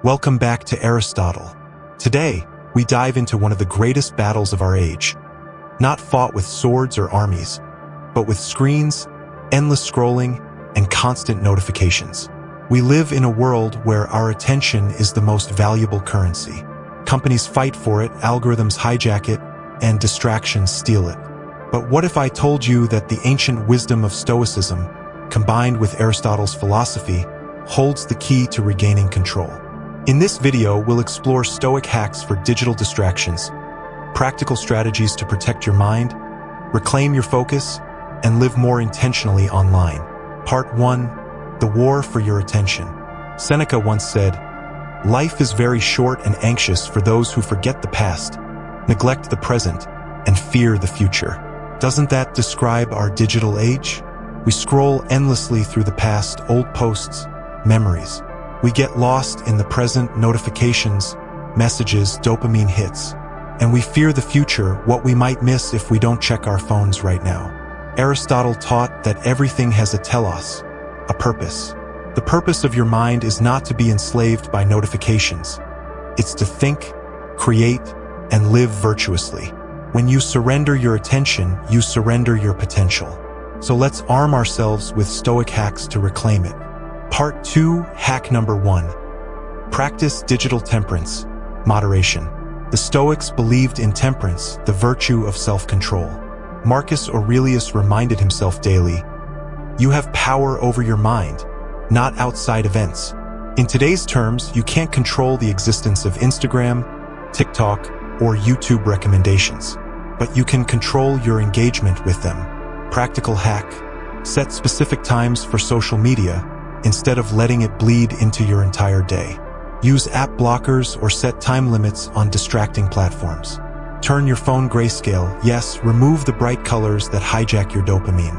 Welcome back to Aristotle. Today, we dive into one of the greatest battles of our age. Not fought with swords or armies, but with screens, endless scrolling, and constant notifications. We live in a world where our attention is the most valuable currency. Companies fight for it, algorithms hijack it, and distractions steal it. But what if I told you that the ancient wisdom of Stoicism, combined with Aristotle's philosophy, holds the key to regaining control? In this video, we'll explore Stoic hacks for digital distractions, practical strategies to protect your mind, reclaim your focus, and live more intentionally online. Part 1. The War for Your Attention. Seneca once said, "Life is very short and anxious for those who forget the past, neglect the present, and fear the future." Doesn't that describe our digital age? We scroll endlessly through the past, old posts, memories. We get lost in the present, notifications, messages, dopamine hits. And we fear the future, what we might miss if we don't check our phones right now. Aristotle taught that everything has a telos, a purpose. The purpose of your mind is not to be enslaved by notifications. It's to think, create, and live virtuously. When you surrender your attention, you surrender your potential. So let's arm ourselves with Stoic hacks to reclaim it. Part 2, hack number 1. Practice digital temperance, moderation. The Stoics believed in temperance, the virtue of self-control. Marcus Aurelius reminded himself daily, "You have power over your mind, not outside events." In today's terms, you can't control the existence of Instagram, TikTok, or YouTube recommendations, but you can control your engagement with them. Practical hack: set specific times for social media instead of letting it bleed into your entire day. Use app blockers or set time limits on distracting platforms. Turn your phone grayscale. Yes, remove the bright colors that hijack your dopamine.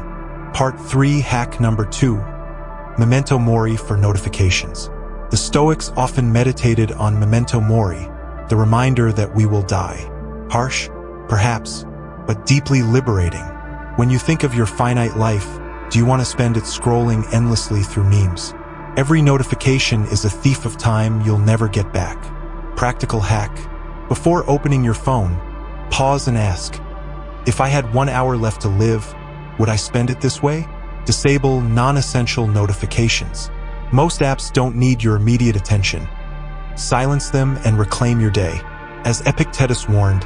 Part 3, hack number 2. Memento mori for notifications. The Stoics often meditated on memento mori, the reminder that we will die. Harsh? Perhaps, but deeply liberating. When you think of your finite life, do you want to spend it scrolling endlessly through memes? Every notification is a thief of time you'll never get back. Practical hack: before opening your phone, pause and ask, if I had 1 hour left to live, would I spend it this way? Disable non-essential notifications. Most apps don't need your immediate attention. Silence them and reclaim your day. As Epictetus warned,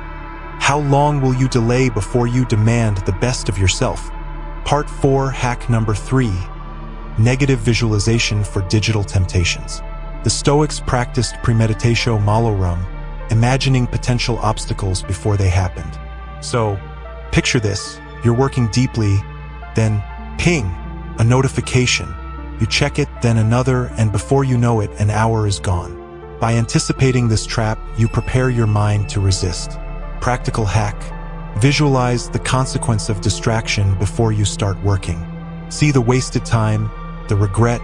how long will you delay before you demand the best of yourself? Part 4, hack number 3. Negative visualization for digital temptations. The Stoics practiced premeditatio malorum, imagining potential obstacles before they happened. So, picture this: you're working deeply, then ping, a notification. You check it, then another, and before you know it, an hour is gone. By anticipating this trap, you prepare your mind to resist. Practical hack: visualize the consequence of distraction before you start working. See the wasted time, the regret,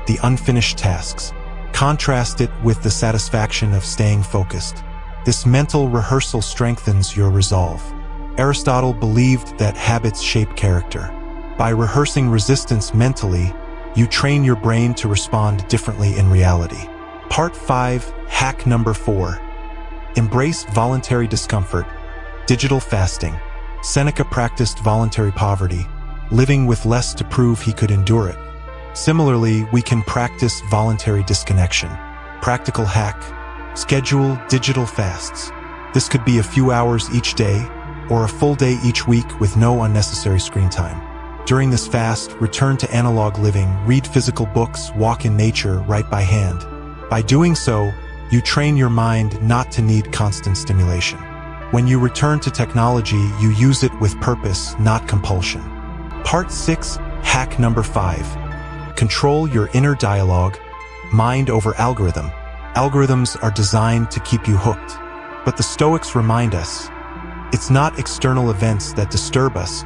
the unfinished tasks. Contrast it with the satisfaction of staying focused. This mental rehearsal strengthens your resolve. Aristotle believed that habits shape character. By rehearsing resistance mentally, you train your brain to respond differently in reality. Part 5, hack number 4. Embrace voluntary discomfort, digital fasting. Seneca practiced voluntary poverty, living with less to prove he could endure it. Similarly, we can practice voluntary disconnection. Practical hack: schedule digital fasts. This could be a few hours each day or a full day each week with no unnecessary screen time. During this fast, return to analog living, read physical books, walk in nature, write by hand. By doing so, you train your mind not to need constant stimulation. When you return to technology, you use it with purpose, not compulsion. Part 6, hack number 5. Control your inner dialogue, mind over algorithm. Algorithms are designed to keep you hooked. But the Stoics remind us, it's not external events that disturb us,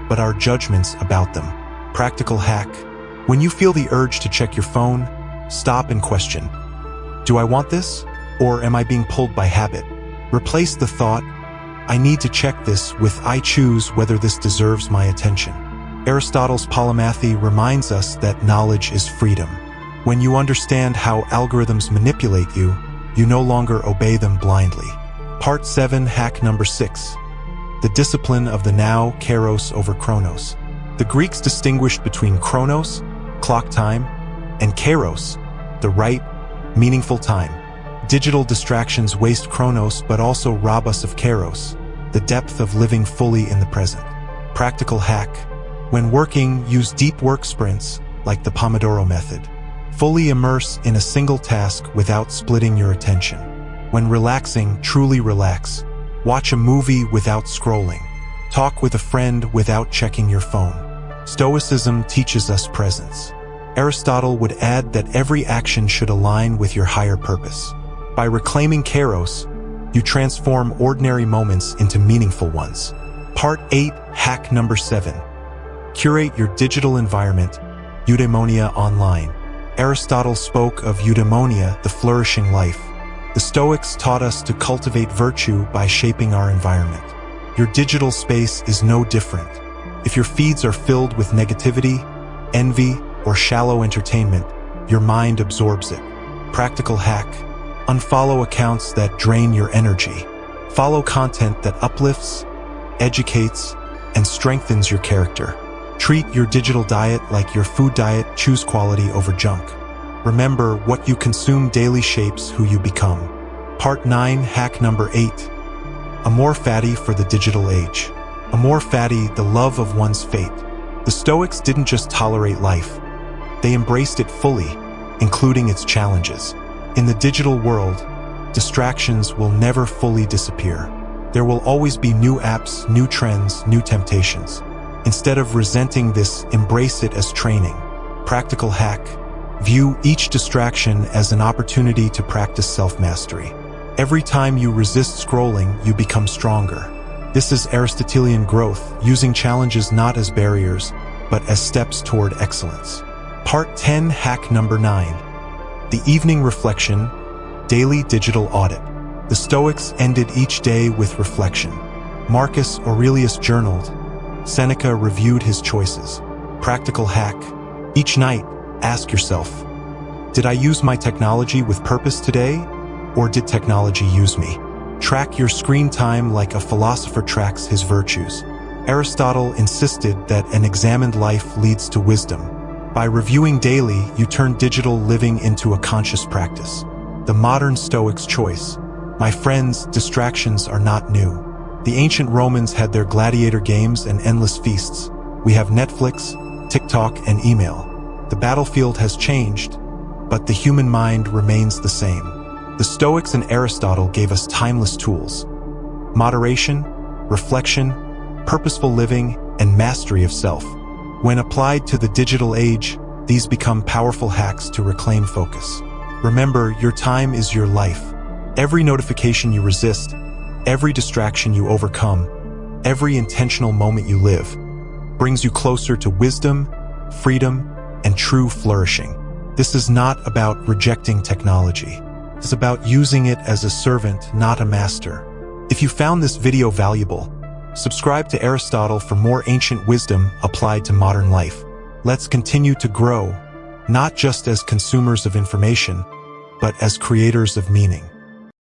but our judgments about them. Practical hack: when you feel the urge to check your phone, stop and question, do I want this? Or am I being pulled by habit? Replace the thought, I need to check this, with I choose whether this deserves my attention. Aristotle's polymathy reminds us that knowledge is freedom. When you understand how algorithms manipulate you, you no longer obey them blindly. Part 7, hack number 6. The discipline of the now, Kairos over Chronos. The Greeks distinguished between Chronos, clock time, and Kairos, the right, meaningful time. Digital distractions waste Chronos but also rob us of Kairos, the depth of living fully in the present. Practical hack. When working, use deep work sprints, like the Pomodoro method. Fully immerse in a single task without splitting your attention. When relaxing, truly relax. Watch a movie without scrolling. Talk with a friend without checking your phone. Stoicism teaches us presence. Aristotle would add that every action should align with your higher purpose. By reclaiming Kairos, you transform ordinary moments into meaningful ones. Part 8, hack number 7. Curate your digital environment, eudaimonia online. Aristotle spoke of eudaimonia, the flourishing life. The Stoics taught us to cultivate virtue by shaping our environment. Your digital space is no different. If your feeds are filled with negativity, envy, or shallow entertainment, your mind absorbs it. Practical hack. Unfollow accounts that drain your energy. Follow content that uplifts, educates, and strengthens your character. Treat your digital diet like your food diet. Choose quality over junk. Remember, what you consume daily shapes who you become. Part 9, hack number 8. Amor Fati for the digital age. Amor Fati, the love of one's fate. The Stoics didn't just tolerate life. They embraced it fully, including its challenges. In the digital world, distractions will never fully disappear. There will always be new apps, new trends, new temptations. Instead of resenting this, embrace it as training. Practical hack. View each distraction as an opportunity to practice self-mastery. Every time you resist scrolling, you become stronger. This is Aristotelian growth, using challenges not as barriers, but as steps toward excellence. Part 10, hack number 9. The evening reflection, daily digital audit. The Stoics ended each day with reflection. Marcus Aurelius journaled. Seneca reviewed his choices. Practical hack. Each night, ask yourself, did I use my technology with purpose today, or did technology use me? Track your screen time like a philosopher tracks his virtues. Aristotle insisted that an examined life leads to wisdom. By reviewing daily, you turn digital living into a conscious practice. The modern Stoic's choice. My friends, distractions are not new. The ancient Romans had their gladiator games and endless feasts. We have Netflix, TikTok, and email. The battlefield has changed, but the human mind remains the same. The Stoics and Aristotle gave us timeless tools: moderation, reflection, purposeful living, and mastery of self. When applied to the digital age, these become powerful hacks to reclaim focus. Remember, your time is your life. Every notification you resist, every distraction you overcome, every intentional moment you live, brings you closer to wisdom, freedom, and true flourishing. This is not about rejecting technology. It's about using it as a servant, not a master. If you found this video valuable, subscribe to Aristotle for more ancient wisdom applied to modern life. Let's continue to grow, not just as consumers of information, but as creators of meaning.